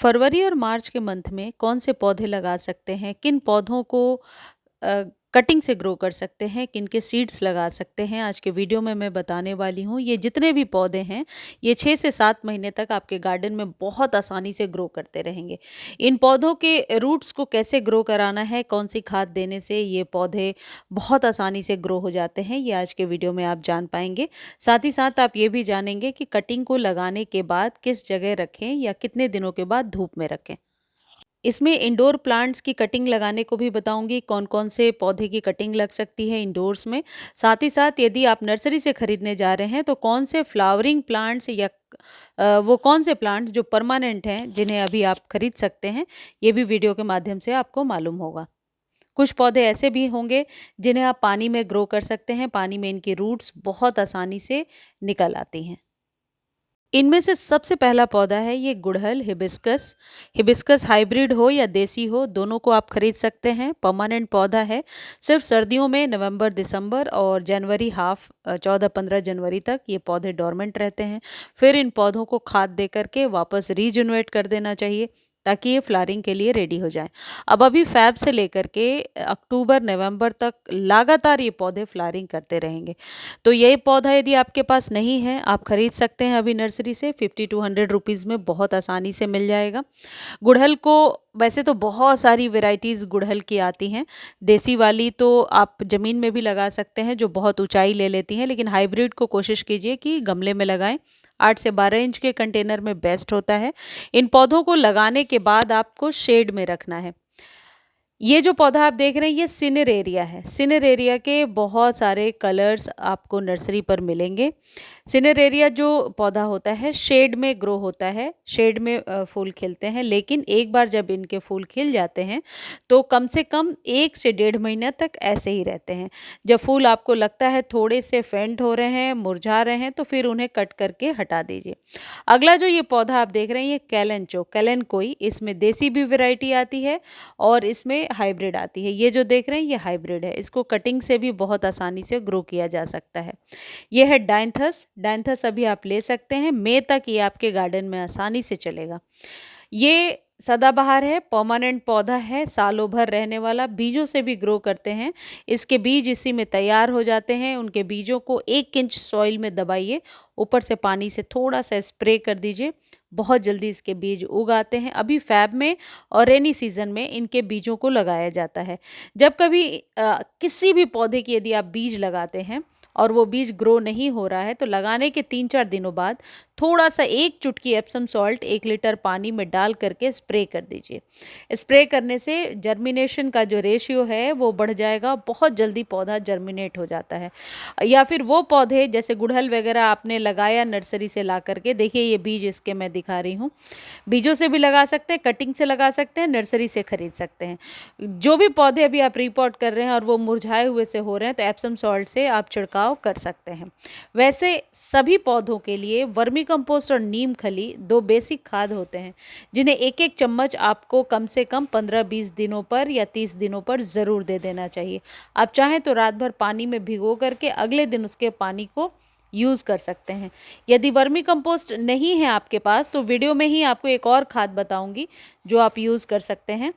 फरवरी और मार्च के मंथ में कौन से पौधे लगा सकते हैं? किन पौधों को कटिंग से ग्रो कर सकते हैं? किन के सीड्स लगा सकते हैं? आज के वीडियो में मैं बताने वाली हूँ। ये जितने भी पौधे हैं, ये 6 से 7 महीने तक आपके गार्डन में बहुत आसानी से ग्रो करते रहेंगे। इन पौधों के रूट्स को कैसे ग्रो कराना है, कौन-सी खाद देने से ये पौधे बहुत आसानी से ग्रो हो जाते हैं, ये आज के वीडियो में आप जान पाएँगे। साथ ही साथ आप ये भी जानेंगे कि कटिंग को लगाने के बाद किस जगह रखें या कितने दिनों के बाद धूप में रखें। इसमें इंडोर प्लांट्स की कटिंग लगाने को भी बताऊंगी, कौन-कौन से पौधे की कटिंग लग सकती है इंडोर्स में। साथ ही साथ यदि आप नर्सरी से खरीदने जा रहे हैं तो कौन से फ्लावरिंग प्लांट्स या वो कौन से प्लांट्स जो परमानेंट हैं जिन्हें अभी आप खरीद सकते हैं, ये भी वीडियो के माध्यम से आपको मालूम होगा। कुछ पौधे ऐसे भी होंगे जिन्हें आप पानी में ग्रो कर सकते हैं, पानी में इनकी रूट्स बहुत आसानी से निकल आती हैं। इनमें से सबसे पहला पौधा है ये गुड़हल हिबिस्कस। हिबिस्कस हाइब्रिड हो या देसी हो, दोनों को आप खरीद सकते हैं। परमानेंट पौधा है। सिर्फ सर्दियों में नवंबर दिसंबर और जनवरी 14-15 जनवरी तक ये पौधे डोरमेंट रहते हैं। फिर इन पौधों को खाद दे करके वापस रीजनरेट कर देना चाहिए ताकि ये फ्लावरिंग के लिए रेडी हो जाए। अब अभी फ़ैब से लेकर के अक्टूबर नवंबर तक लगातार ये पौधे फ्लावरिंग करते रहेंगे। तो ये पौधा यदि आपके पास नहीं है, आप खरीद सकते हैं अभी नर्सरी से 50 टू 100 रुपीज़ में बहुत आसानी से मिल जाएगा। गुड़हल को वैसे तो बहुत सारी वैरायटीज़ गुड़हल की आती हैं। देसी वाली तो आप ज़मीन में भी लगा सकते हैं जो बहुत ऊंचाई ले लेती हैं, लेकिन हाइब्रिड को कोशिश कीजिए कि गमले में लगाएं। 8 से 12 इंच के कंटेनर में बेस्ट होता है। इन पौधों को लगाने के बाद आपको शेड में रखना है। ये जो पौधा आप देख रहे हैं ये सिनेरेरिया है। सिनेरेरिया के बहुत सारे कलर्स आपको नर्सरी पर मिलेंगे। सिनेरेरिया जो पौधा होता है शेड में ग्रो होता है, शेड में फूल खिलते हैं, लेकिन एक बार जब इनके फूल खिल जाते हैं तो कम से कम 1 से 1.5 महीना तक ऐसे ही रहते हैं। जब फूल आपको लगता है थोड़े से फेंट हो रहे हैं, मुरझा रहे हैं, तो फिर उन्हें कट करके हटा दीजिए। अगला जो ये पौधा आप देख रहे हैं ये कैलेंचो कैलेनकोई, इसमें देसी भी वैरायटी आती है और इसमें हाइब्रिड आती है। ये जो देख रहे हैं ये हाइब्रिड है। इसको कटिंग से भी बहुत आसानी से ग्रो किया जा सकता है। ये है डायंथस। डायंथस अभी आप ले सकते हैं, मई तक ये आपके गार्डन में आसानी से चलेगा। ये सदाबहार है, परमानेंट पौधा है, सालों भर रहने वाला, बीजों से भी ग्रो करते हैं। इसके बीज इसी में तैयार हो जाते हैं। उनके बीजों को 1 इंच सॉइल में दबाइए, ऊपर से पानी से थोड़ा सा स्प्रे कर दीजिए, बहुत जल्दी इसके बीज उग आते हैं। अभी फैब में और रेनी सीजन में इनके बीजों को लगाया जाता है। जब कभी किसी भी पौधे की यदि आप बीज लगाते हैं और वो बीज ग्रो नहीं हो रहा है तो लगाने के 3-4 दिनों बाद थोड़ा सा 1 चुटकी एप्सम सॉल्ट 1 लीटर पानी में डाल करके स्प्रे कर दीजिए। स्प्रे करने से जर्मिनेशन का जो रेशियो है वो बढ़ जाएगा, बहुत जल्दी पौधा जर्मिनेट हो जाता है। या फिर वो पौधे जैसे गुड़हल वगैरह आपने लगाया नर्सरी से ला करके, देखिए ये बीज इसके मैं दिखा रही हूँ। बीजों से भी लगा सकते हैं, कटिंग से लगा सकते हैं, नर्सरी से खरीद सकते हैं। जो भी पौधे अभी आप रिपोर्ट कर रहे हैं और वो मुरझाए हुए से हो रहे हैं तो एप्सम सॉल्ट से आप छिड़काव कर सकते हैं। वैसे सभी पौधों के लिए वर्मी कंपोस्ट और नीम खली 2 बेसिक खाद होते हैं जिन्हें 1-1 चम्मच आपको कम से कम 15-20 दिनों पर या 30 दिनों पर ज़रूर दे देना चाहिए। आप चाहें तो रात भर पानी में भिगो करके अगले दिन उसके पानी को यूज़ कर सकते हैं। यदि वर्मी कंपोस्ट नहीं है आपके पास तो वीडियो में ही आपको एक और खाद बताऊंगी जो आप यूज़ कर सकते हैं।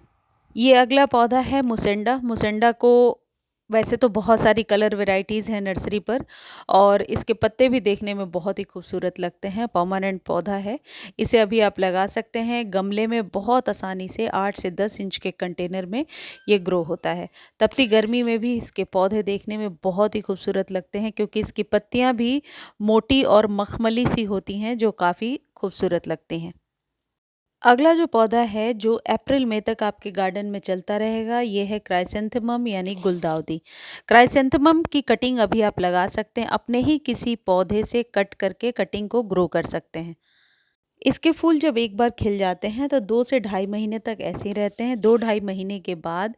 ये अगला पौधा है मुसेंडा। मुसेंडा को वैसे तो बहुत सारी कलर वैरायटीज़ हैं नर्सरी पर और इसके पत्ते भी देखने में बहुत ही खूबसूरत लगते हैं। परमानेंट पौधा है, इसे अभी आप लगा सकते हैं गमले में बहुत आसानी से। 8 से 10 इंच के कंटेनर में ये ग्रो होता है। तपती गर्मी में भी इसके पौधे देखने में बहुत ही खूबसूरत लगते हैं क्योंकि इसकी पत्तियाँ भी मोटी और मखमली सी होती हैं जो काफ़ी खूबसूरत लगती हैं। अगला जो पौधा है जो अप्रैल मई तक आपके गार्डन में चलता रहेगा ये है क्राइसेंथेमम यानी गुलदाउदी। क्राइसेंथेमम की कटिंग अभी आप लगा सकते हैं, अपने ही किसी पौधे से कट करके कटिंग को ग्रो कर सकते हैं। इसके फूल जब एक बार खिल जाते हैं तो 2 से ढाई महीने तक ऐसे ही रहते हैं। 2 ढाई महीने के बाद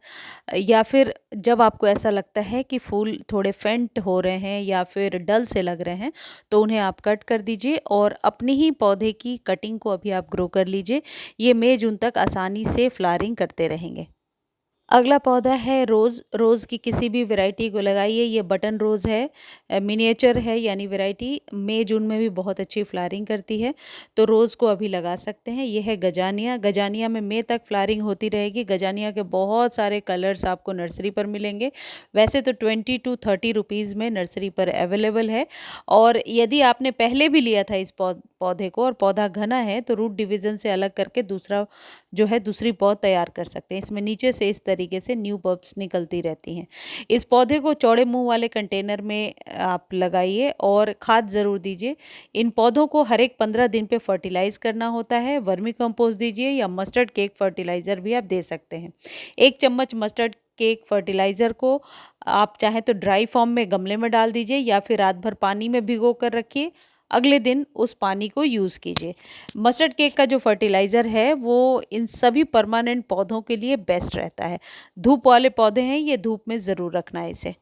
या फिर जब आपको ऐसा लगता है कि फूल थोड़े फेंट हो रहे हैं या फिर डल से लग रहे हैं तो उन्हें आप कट कर दीजिए और अपनी ही पौधे की कटिंग को अभी आप ग्रो कर लीजिए। ये मई जून तक आसानी से फ्लावरिंग करते रहेंगे। अगला पौधा है रोज़। रोज़ की किसी भी वैरायटी को लगाइए। ये बटन रोज़ है, मिनिएचर है यानी वैरायटी। मई जून में भी बहुत अच्छी फ्लावरिंग करती है, तो रोज़ को अभी लगा सकते हैं। ये है गजानिया। गजानिया में मई तक फ्लावरिंग होती रहेगी। गजानिया के बहुत सारे कलर्स आपको नर्सरी पर मिलेंगे। वैसे तो 20 to 30 रुपीज़ में नर्सरी पर अवेलेबल है। और यदि आपने पहले भी लिया था इस पौधे को और पौधा घना है, तो रूट डिवीज़न से अलग करके दूसरा जो है दूसरी पौध तैयार कर सकते हैं। इसमें नीचे से इस तरीके से न्यू बल्ब्स निकलती रहती हैं। इस पौधे को चौड़े मुंह वाले कंटेनर में आप लगाइए और खाद ज़रूर दीजिए। इन पौधों को हर एक 15 दिन पे फर्टिलाइज करना होता है। वर्मी कंपोस्ट दीजिए या मस्टर्ड केक फर्टिलाइज़र भी आप दे सकते हैं। 1 चम्मच मस्टर्ड केक फर्टिलाइज़र को आप चाहें तो ड्राई फॉर्म में गमले में डाल दीजिए या फिर रात भर पानी में भिगो कर रखिए। अगले दिन उस पानी को यूज़ कीजिए। मस्टर्ड केक का जो फर्टिलाइज़र है वो इन सभी परमानेंट पौधों के लिए बेस्ट रहता है। धूप वाले पौधे हैं, ये धूप में ज़रूर रखना है इसे।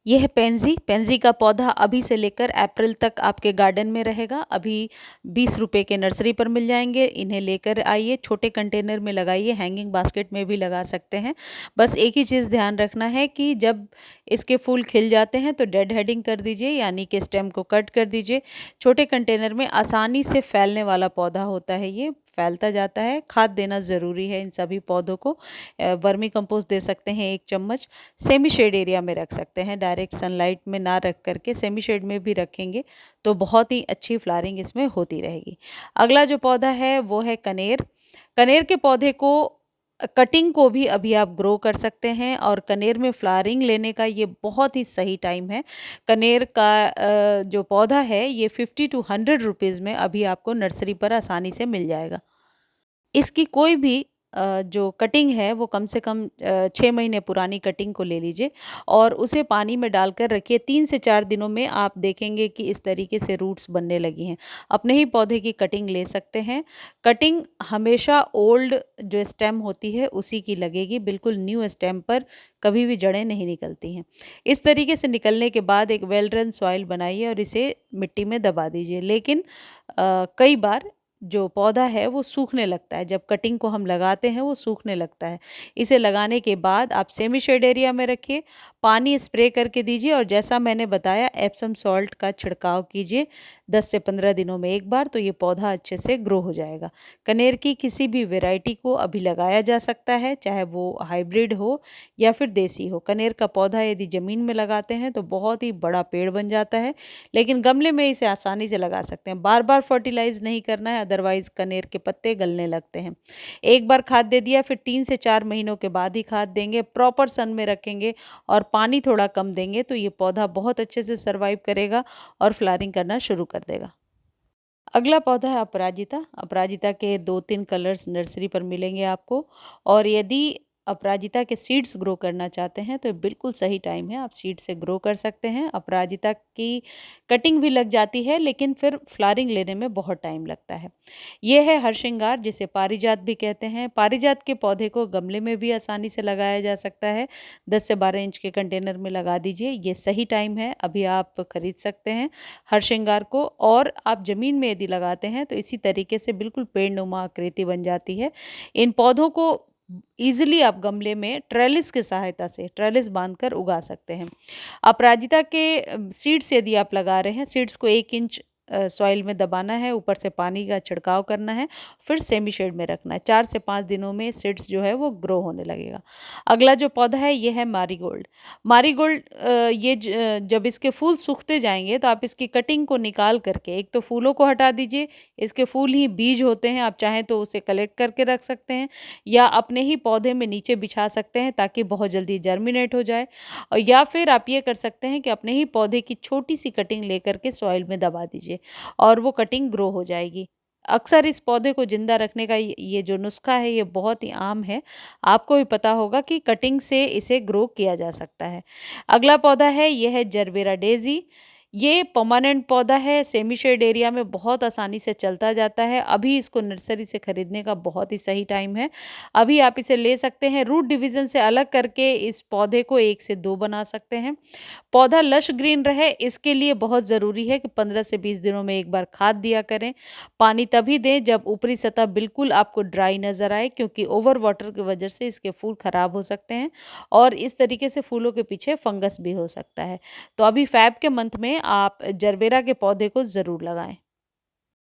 ये है पेंजी। पेंजी का पौधा अभी से लेकर अप्रैल तक आपके गार्डन में रहेगा। अभी 20 रुपए के नर्सरी पर मिल जाएंगे। इन्हें लेकर आइए, छोटे कंटेनर में लगाइए, हैंगिंग बास्केट में भी लगा सकते हैं। बस एक ही चीज़ ध्यान रखना है कि जब इसके फूल खिल जाते हैं तो डेड हेडिंग कर दीजिए, यानी कि स्टेम को कट कर दीजिए। छोटे कंटेनर में आसानी से फैलने वाला पौधा होता है, ये फैलता जाता है। खाद देना ज़रूरी है इन सभी पौधों को। वर्मी कंपोस्ट दे सकते हैं 1 चम्मच। सेमी शेड एरिया में रख सकते हैं, डायरेक्ट सनलाइट में ना रख करके सेमी शेड में भी रखेंगे तो बहुत ही अच्छी फ्लावरिंग इसमें होती रहेगी। अगला जो पौधा है वो है कनेर। कनेर के पौधे को कटिंग को भी अभी आप ग्रो कर सकते हैं और कनेर में फ्लावरिंग लेने का ये बहुत ही सही टाइम है। कनेर का जो पौधा है ये 50 to 100 रुपीज़ में अभी आपको नर्सरी पर आसानी से मिल जाएगा। इसकी कोई भी जो कटिंग है वो कम से कम 6 महीने पुरानी कटिंग को ले लीजिए और उसे पानी में डालकर रखिए। 3 से 4 दिनों में आप देखेंगे कि इस तरीके से रूट्स बनने लगी हैं। अपने ही पौधे की कटिंग ले सकते हैं। कटिंग हमेशा ओल्ड जो स्टेम होती है उसी की लगेगी, बिल्कुल न्यू स्टेम पर कभी भी जड़ें नहीं निकलती हैं। इस तरीके से निकलने के बाद एक वेल रन सॉइल बनाइए और इसे मिट्टी में दबा दीजिए। लेकिन कई बार जो पौधा है वो सूखने लगता है, जब कटिंग को हम लगाते हैं वो सूखने लगता है। इसे लगाने के बाद आप सेमी शेड एरिया में रखिए, पानी स्प्रे करके दीजिए और जैसा मैंने बताया एप्सम सॉल्ट का छिड़काव कीजिए 10 से 15 दिनों में एक बार, तो ये पौधा अच्छे से ग्रो हो जाएगा। कनेर की किसी भी वैरायटी को अभी लगाया जा सकता है, चाहे वो हाइब्रिड हो या फिर देसी हो। कनेर का पौधा यदि ज़मीन में लगाते हैं तो बहुत ही बड़ा पेड़ बन जाता है, लेकिन गमले में इसे आसानी से लगा सकते हैं। बार बार फर्टिलाइज नहीं करना है, अदरवाइज कनेर के पत्ते गलने लगते हैं। एक बार खाद दे दिया, फिर 3 से 4 महीनों के बाद ही खाद देंगे। प्रॉपर सन में रखेंगे और पानी थोड़ा कम देंगे तो ये पौधा बहुत अच्छे से सर्वाइव करेगा और फ्लावरिंग करना शुरू कर देगा। अगला पौधा है अपराजिता। अपराजिता के 2-3 कलर्स नर्सरी पर मिलेंगे आपको और यदि अपराजिता के सीड्स ग्रो करना चाहते हैं तो बिल्कुल सही टाइम है, आप सीड से ग्रो कर सकते हैं। अपराजिता की कटिंग भी लग जाती है लेकिन फिर फ्लावरिंग लेने में बहुत टाइम लगता है। ये है हरश्रृंगार, जिसे पारिजात भी कहते हैं। पारिजात के पौधे को गमले में भी आसानी से लगाया जा सकता है। 10 से 12 इंच के कंटेनर में लगा दीजिए, ये सही टाइम है, अभी आप खरीद सकते हैं हरश्रृंगार को। और आप ज़मीन में यदि लगाते हैं तो इसी तरीके से बिल्कुल पेड़नुमा आकृति बन जाती है। इन पौधों को ईजिली आप गमले में ट्रेलिस की सहायता से ट्रेलिस बांधकर उगा सकते हैं। अपराजिता के सीड्स यदि आप लगा रहे हैं, सीड्स को 1 इंच सॉइल में दबाना है, ऊपर से पानी का छिड़काव करना है, फिर सेमी शेड में रखना है। 4 से 5 दिनों में सीड्स जो है वो ग्रो होने लगेगा। अगला जो पौधा है ये है मारीगोल्ड। मारीगोल्ड जब इसके फूल सूखते जाएंगे तो आप इसकी कटिंग को निकाल करके एक तो फूलों को हटा दीजिए। इसके फूल ही बीज होते हैं, आप चाहें तो उसे कलेक्ट करके रख सकते हैं या अपने ही पौधे में नीचे बिछा सकते हैं ताकि बहुत जल्दी जर्मिनेट हो जाए। और या फिर आप ये कर सकते हैं कि अपने ही पौधे की छोटी सी कटिंग लेकर के सॉइल में दबा दीजिए और वो कटिंग ग्रो हो जाएगी। अक्सर इस पौधे को जिंदा रखने का ये जो नुस्खा है ये बहुत ही आम है, आपको भी पता होगा कि कटिंग से इसे ग्रो किया जा सकता है। अगला पौधा है ये है जरबेरा डेजी। ये परमानेंट पौधा है, सेमी शेड एरिया में बहुत आसानी से चलता जाता है। अभी इसको नर्सरी से खरीदने का बहुत ही सही टाइम है। अभी आप इसे ले सकते हैं। रूट डिवीज़न से अलग करके इस पौधे को 1 से 2 बना सकते हैं। पौधा लश ग्रीन रहे इसके लिए बहुत ज़रूरी है कि 15 से 20 दिनों में एक बार खाद दिया करें। पानी तभी दें जब ऊपरी सतह बिल्कुल आपको ड्राई नज़र आए, क्योंकि ओवर वाटर की वजह से इसके फूल खराब हो सकते हैं और इस तरीके से फूलों के पीछे फंगस भी हो सकता है। तो अभी फ़ैब के मंथ में आप जरबेरा के पौधे को ज़रूर लगाएँ।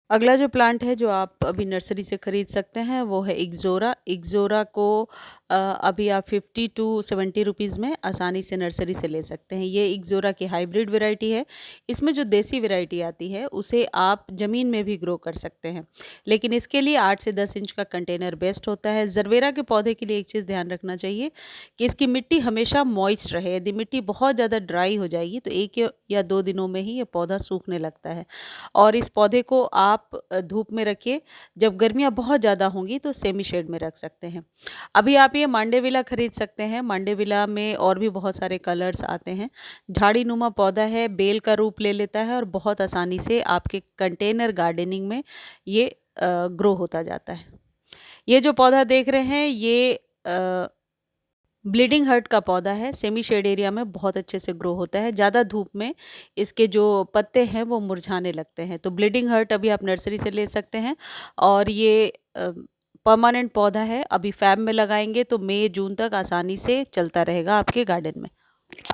अगला जो प्लांट है जो आप अभी नर्सरी से खरीद सकते हैं वो है इक्ज़ोरा। इक्ज़ोरा को अभी आप 50 टू 70 रुपीज़ में आसानी से नर्सरी से ले सकते हैं। ये इक्ज़ोरा की हाइब्रिड वैरायटी है। इसमें जो देसी वैरायटी आती है उसे आप ज़मीन में भी ग्रो कर सकते हैं, लेकिन इसके लिए 8 से 10 इंच का कंटेनर बेस्ट होता है। जरबेरा के पौधे के लिए एक चीज़ ध्यान रखना चाहिए कि इसकी मिट्टी हमेशा मॉइस्ट रहे। यदि मिट्टी बहुत ज़्यादा ड्राई हो जाएगी तो 1 या 2 दिनों में ही ये पौधा सूखने लगता है। और इस पौधे को आप धूप में रखिए। जब गर्मियाँ बहुत ज़्यादा होंगी तो सेमी शेड में रख सकते हैं। अभी आप ये मांडेविला खरीद सकते हैं। मांडेविला में और भी बहुत सारे कलर्स आते हैं। झाड़ीनुमा पौधा है, बेल का रूप ले लेता है और बहुत आसानी से आपके कंटेनर गार्डनिंग में ये ग्रो होता जाता है। ये जो पौधा देख रहे हैं ये ब्लीडिंग हार्ट का पौधा है। सेमी शेड एरिया में बहुत अच्छे से ग्रो होता है। ज़्यादा धूप में इसके जो पत्ते हैं वो मुरझाने लगते हैं। तो ब्लीडिंग हार्ट अभी आप नर्सरी से ले सकते हैं और ये परमानेंट पौधा है। अभी फ़ैब में लगाएंगे तो मई जून तक आसानी से चलता रहेगा आपके गार्डन में।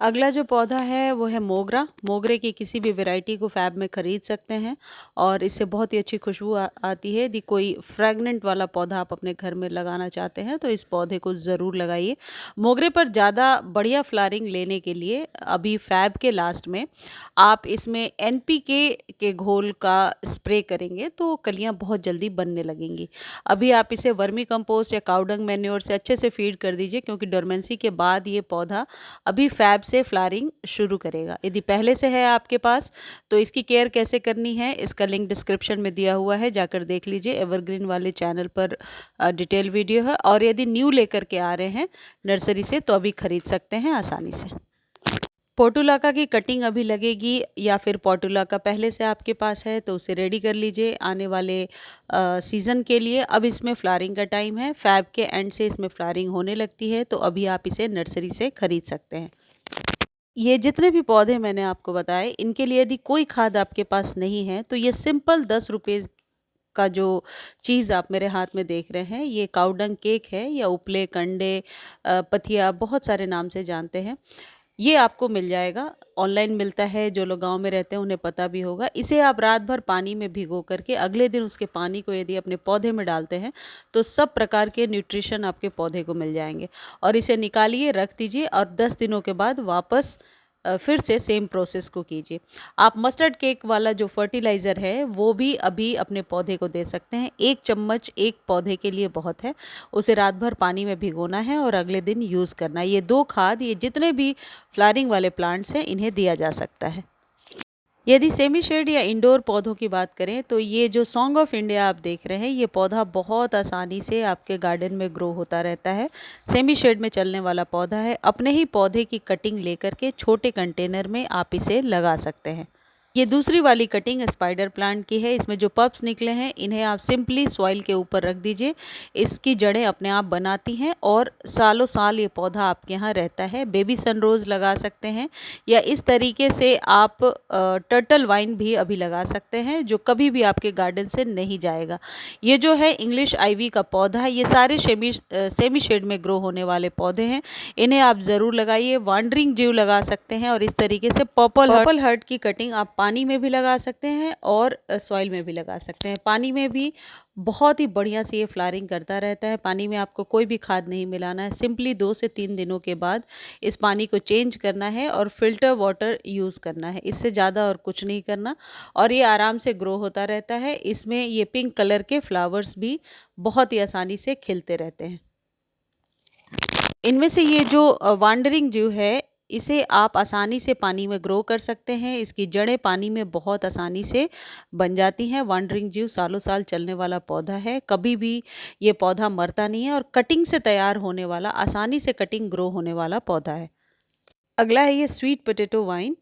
अगला जो पौधा है वो है मोगरा। मोगरे की किसी भी वैरायटी को फ़ैब में ख़रीद सकते हैं और इससे बहुत ही अच्छी खुशबू आती है। यदि कोई फ्रेगनेंट वाला पौधा आप अपने घर में लगाना चाहते हैं तो इस पौधे को ज़रूर लगाइए। मोगरे पर ज़्यादा बढ़िया फ्लावरिंग लेने के लिए अभी फ़ैब के लास्ट में आप इसमें एनपीके के घोल का स्प्रे करेंगे तो कलियाँ बहुत जल्दी बनने लगेंगी। अभी आप इसे वर्मी कंपोस्ट या काउडंग मैन्योर से अच्छे से फीड कर दीजिए, क्योंकि डोरमेंसी के बाद ये पौधा अभी फ़ैब से फ्लावरिंग शुरू करेगा। यदि पहले से है आपके पास तो इसकी केयर कैसे करनी है इसका लिंक डिस्क्रिप्शन में दिया हुआ है, जाकर देख लीजिए। एवरग्रीन वाले चैनल पर डिटेल वीडियो है। और यदि न्यू लेकर के आ रहे हैं नर्सरी से तो अभी खरीद सकते हैं आसानी से। पोर्टुलाका की कटिंग अभी लगेगी या फिर पोर्टुलाका पहले से आपके पास है तो उसे रेडी कर लीजिए आने वाले सीज़न के लिए। अब इसमें फ्लावरिंग का टाइम है। फ़ैब के एंड से इसमें फ्लावरिंग होने लगती है तो अभी आप इसे नर्सरी से खरीद सकते हैं। ये जितने भी पौधे मैंने आपको बताए इनके लिए यदि कोई खाद आपके पास नहीं है तो ये सिंपल 10 रुपये का जो चीज़ आप मेरे हाथ में देख रहे हैं ये काउडंग केक है, या उपले कंडे पथिया बहुत सारे नाम से जानते हैं। ये आपको मिल जाएगा, ऑनलाइन मिलता है। जो लोग गांव में रहते हैं उन्हें पता भी होगा। इसे आप रात भर पानी में भिगो करके अगले दिन उसके पानी को यदि अपने पौधे में डालते हैं तो सब प्रकार के न्यूट्रिशन आपके पौधे को मिल जाएंगे। और इसे निकालिए, रख दीजिए और 10 दिनों के बाद वापस फिर से सेम प्रोसेस को कीजिए। आप मस्टर्ड केक वाला जो फर्टिलाइज़र है वो भी अभी अपने पौधे को दे सकते हैं। 1 चम्मच एक पौधे के लिए बहुत है। उसे रात भर पानी में भिगोना है और अगले दिन यूज़ करना है। ये 2 खाद ये जितने भी फ्लावरिंग वाले प्लांट्स हैं इन्हें दिया जा सकता है। यदि सेमी शेड या इंडोर पौधों की बात करें तो ये जो सॉन्ग ऑफ इंडिया आप देख रहे हैं ये पौधा बहुत आसानी से आपके गार्डन में ग्रो होता रहता है। सेमी शेड में चलने वाला पौधा है। अपने ही पौधे की कटिंग लेकर के छोटे कंटेनर में आप इसे लगा सकते हैं। ये दूसरी वाली कटिंग स्पाइडर प्लांट की है। इसमें जो पप्स निकले हैं इन्हें आप सिंपली सॉइल के ऊपर रख दीजिए। इसकी जड़ें अपने आप बनाती हैं और सालों साल ये पौधा आपके यहाँ रहता है। बेबी सनरोज़ लगा सकते हैं या इस तरीके से आप टर्टल वाइन भी अभी लगा सकते हैं जो कभी भी आपके गार्डन से नहीं जाएगा। ये जो है इंग्लिश आइवी का पौधा है। ये सारे सेमी शेड में ग्रो होने वाले पौधे हैं। इन्हें आप ज़रूर लगाइए। वांडरिंग जीव लगा सकते हैं और इस तरीके से पर्पल हर्ट की कटिंग आप पानी में भी लगा सकते हैं और सॉइल में भी लगा सकते हैं। पानी में भी बहुत ही बढ़िया से ये फ्लावरिंग करता रहता है। पानी में आपको कोई भी खाद नहीं मिलाना है। सिंपली 2 से 3 दिनों के बाद इस पानी को चेंज करना है और फिल्टर वाटर यूज़ करना है। इससे ज़्यादा और कुछ नहीं करना और ये आराम से ग्रो होता रहता है। इसमें ये पिंक कलर के फ्लावर्स भी बहुत ही आसानी से खिलते रहते हैं। इनमें से ये जो वांडरिंग जीव है इसे आप आसानी से पानी में ग्रो कर सकते हैं। इसकी जड़ें पानी में बहुत आसानी से बन जाती हैं। वांडरिंग जीव सालों साल चलने वाला पौधा है। कभी भी ये पौधा मरता नहीं है और कटिंग से तैयार होने वाला, आसानी से कटिंग ग्रो होने वाला पौधा है। अगला है ये स्वीट पोटैटो वाइन।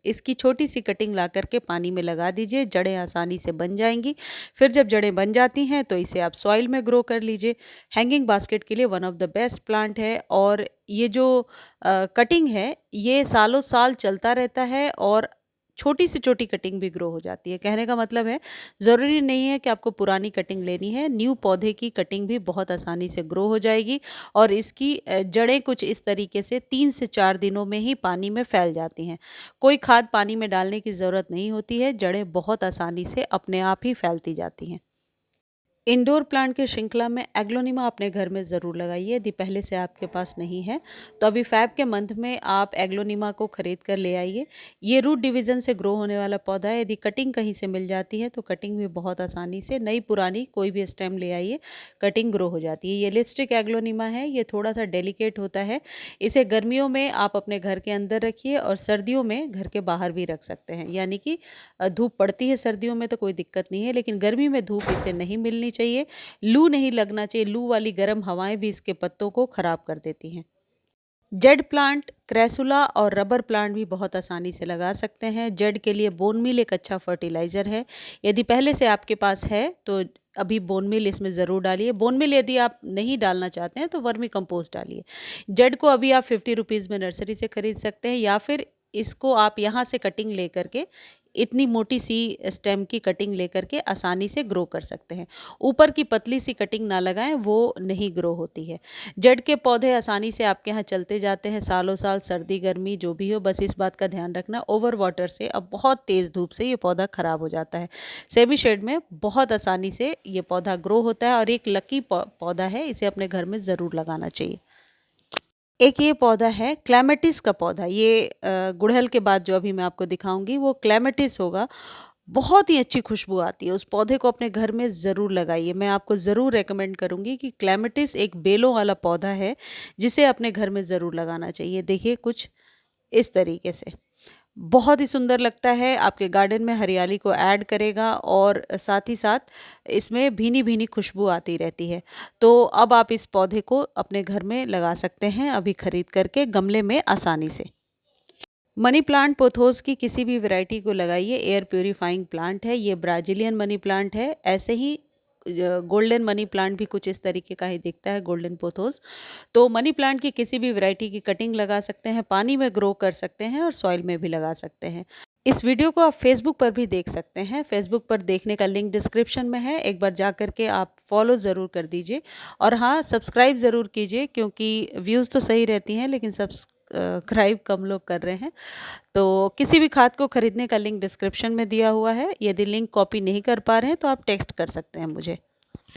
इसकी छोटी सी कटिंग ला करके पानी में लगा दीजिए, जड़ें आसानी से बन जाएंगी। फिर जब जड़ें बन जाती हैं तो इसे आप सॉइल में ग्रो कर लीजिए। हैंगिंग बास्केट के लिए one of the best plant है। और ये जो कटिंग है ये सालों साल चलता रहता है और छोटी से छोटी कटिंग भी ग्रो हो जाती है। कहने का मतलब है ज़रूरी नहीं है कि आपको पुरानी कटिंग लेनी है, न्यू पौधे की कटिंग भी बहुत आसानी से ग्रो हो जाएगी। और इसकी जड़ें कुछ इस तरीके से 3 से 4 दिनों में ही पानी में फैल जाती हैं। कोई खाद पानी में डालने की ज़रूरत नहीं होती है, जड़ें बहुत आसानी से अपने आप ही फैलती जाती हैं। इंडोर प्लांट की श्रृंखला में एग्लोनिमा अपने घर में ज़रूर लगाइए। यदि पहले से आपके पास नहीं है तो अभी फ़ैब के मंथ में आप एग्लोनिमा को ख़रीद कर ले आइए। ये रूट डिवीज़न से ग्रो होने वाला पौधा है। यदि कटिंग कहीं से मिल जाती है तो कटिंग भी बहुत आसानी से, नई पुरानी कोई भी स्टेम ले आइए, कटिंग ग्रो हो जाती है। ये लिपस्टिक एग्लोनिमा है, ये थोड़ा सा डेलिकेट होता है। इसे गर्मियों में आप अपने घर के अंदर रखिए और सर्दियों में घर के बाहर भी रख सकते हैं। यानी कि धूप पड़ती है सर्दियों में तो कोई दिक्कत नहीं है, लेकिन गर्मी में धूप इसे नहीं मिलनी चाहिए, लू नहीं लगना चाहिए। लू वाली गर्म हवाएं भी इसके पत्तों को खराब कर देती हैं। जेड प्लांट, क्रेसुला और रबर प्लांट भी बहुत आसानी से लगा सकते हैं। जेड के लिए बोन मील एक अच्छा फर्टिलाइज़र है। यदि पहले से आपके पास है तो अभी बोन मील इसमें ज़रूर डालिए। बोन मील यदि आप नहीं डालना चाहते हैं तो वर्मी कंपोस्ट डालिए। जेड को अभी आप 50 रुपीज़ में नर्सरी से ख़रीद सकते हैं, या फिर इसको आप यहाँ से कटिंग ले करके, इतनी मोटी सी स्टेम की कटिंग लेकर के आसानी से ग्रो कर सकते हैं। ऊपर की पतली सी कटिंग ना लगाएं, वो नहीं ग्रो होती है। जड़ के पौधे आसानी से आपके यहाँ चलते जाते हैं सालों साल, सर्दी गर्मी जो भी हो। बस इस बात का ध्यान रखना, ओवर वाटर से, अब बहुत तेज़ धूप से ये पौधा ख़राब हो जाता है। सेमी शेड में बहुत आसानी से ये पौधा ग्रो होता है और एक लकी पौधा है, इसे अपने घर में ज़रूर लगाना चाहिए। एक ये पौधा है क्लैमेटिस का पौधा। ये गुड़हल के बाद जो अभी मैं आपको दिखाऊंगी वो क्लैमेटिस होगा। बहुत ही अच्छी खुशबू आती है। उस पौधे को अपने घर में ज़रूर लगाइए। मैं आपको ज़रूर रेकमेंड करूंगी कि क्लैमेटिस एक बेलों वाला पौधा है जिसे अपने घर में ज़रूर लगाना चाहिए। देखिए कुछ इस तरीके से बहुत ही सुंदर लगता है, आपके गार्डन में हरियाली को ऐड करेगा और साथ ही साथ इसमें भीनी भीनी खुशबू आती रहती है। तो अब आप इस पौधे को अपने घर में लगा सकते हैं अभी खरीद करके गमले में आसानी से। मनी प्लांट पोथोस की किसी भी वैरायटी को लगाइए, एयर प्योरीफाइंग प्लांट है। ये ब्राज़ीलियन मनी प्लांट है। ऐसे ही गोल्डन मनी प्लांट भी कुछ इस तरीके का ही दिखता है, गोल्डन पोथोस। तो मनी प्लांट की किसी भी वैरायटी की कटिंग लगा सकते हैं, पानी में ग्रो कर सकते हैं और सॉइल में भी लगा सकते हैं। इस वीडियो को आप फेसबुक पर भी देख सकते हैं। फेसबुक पर देखने का लिंक डिस्क्रिप्शन में है, एक बार जा कर के आप फॉलो ज़रूर कर दीजिए। और हाँ, सब्सक्राइब ज़रूर कीजिए, क्योंकि व्यूज़ तो सही रहती हैं लेकिन सब्सक्राइब कम लोग कर रहे हैं। तो किसी भी खाद को खरीदने का लिंक डिस्क्रिप्शन में दिया हुआ है। यदि लिंक कॉपी नहीं कर पा रहे हैं तो आप टेक्स्ट कर सकते हैं मुझे।